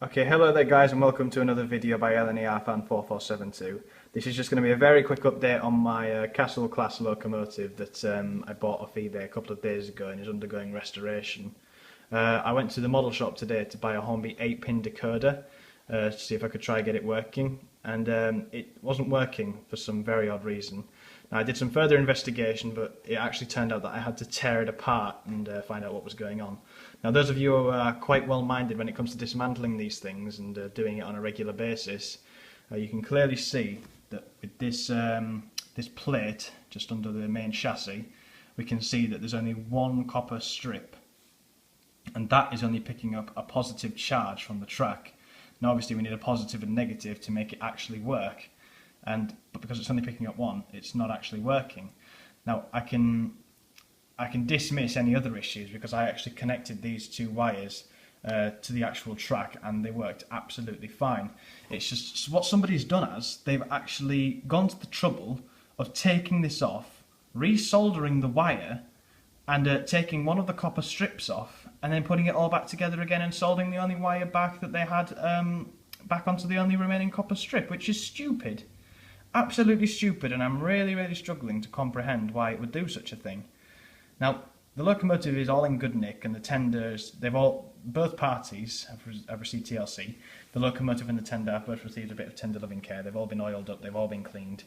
Okay, hello there guys and welcome to another video by LNER Fan4472. This is just going to be a very quick update on my Castle class locomotive that I bought off eBay a couple of days ago and is undergoing restoration. I went to the model shop today to buy a Hornby 8-pin decoder to see if I could try and get it working, and it wasn't working for some very odd reason. Now, I did some further investigation, but it actually turned out that I had to tear it apart and find out what was going on. Now, those of you who are quite well-minded when it comes to dismantling these things and doing it on a regular basis, you can clearly see that with this this plate just under the main chassis, we can see that there's only one copper strip, and that is only picking up a positive charge from the track. Now, obviously, we need a positive and negative to make it actually work, but because it's only picking up one, it's not actually working. Now, I can dismiss any other issues because I actually connected these two wires to the actual track and they worked absolutely fine. It's just what somebody's done they've actually gone to the trouble of taking this off, resoldering the wire, and taking one of the copper strips off and then putting it all back together again and soldering the only wire back that they had back onto the only remaining copper strip, which is stupid. Absolutely stupid, and I'm really struggling to comprehend why it would do such a thing. Now, the locomotive is all in good nick, and the tenders, both parties have received TLC. The locomotive and the tender have both received a bit of tender loving care. They've all been oiled up, they've all been cleaned.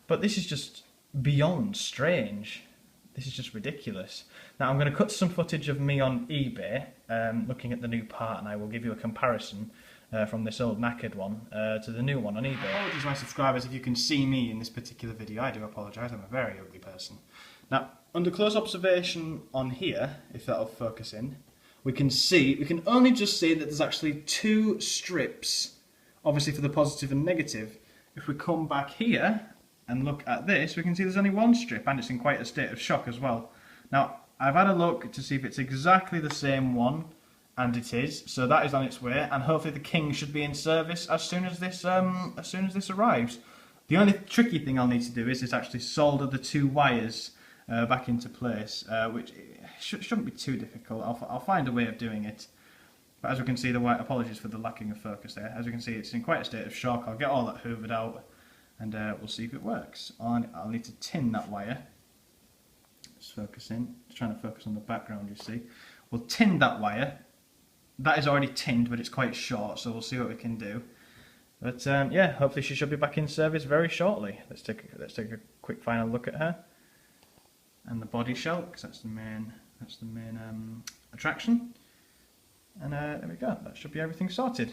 But this is just beyond strange. This is just ridiculous. Now, I'm going to cut some footage of me on eBay looking at the new part, and I will give you a comparison from this old knackered one to the new one on eBay. Apologies my subscribers if you can see me in this particular video. I do apologise, I'm a very ugly person. Now, under close observation on here, if that'll focus in, we can only just see that there's actually two strips, obviously for the positive and negative. If we come back here and look at this, we can see there's only one strip, and it's in quite a state of shock as well. Now, I've had a look to see if it's exactly the same one, and it is, so that is on its way, and hopefully the King should be in service as soon as this arrives. The only tricky thing I'll need to do is actually solder the two wires back into place, which shouldn't be too difficult. I'll find a way of doing it. But as we can see, apologies for the lacking of focus there. As we can see, it's in quite a state of shock. I'll get all that hoovered out, and we'll see if it works. I'll need to tin that wire. Just focus in. Just trying to focus on the background, you see. We'll tin that wire. That is already tinned, but it's quite short, so we'll see what we can do. But yeah, hopefully she should be back in service very shortly. Let's take a quick final look at her and the body shell, because that's the main attraction. And there we go. That should be everything sorted.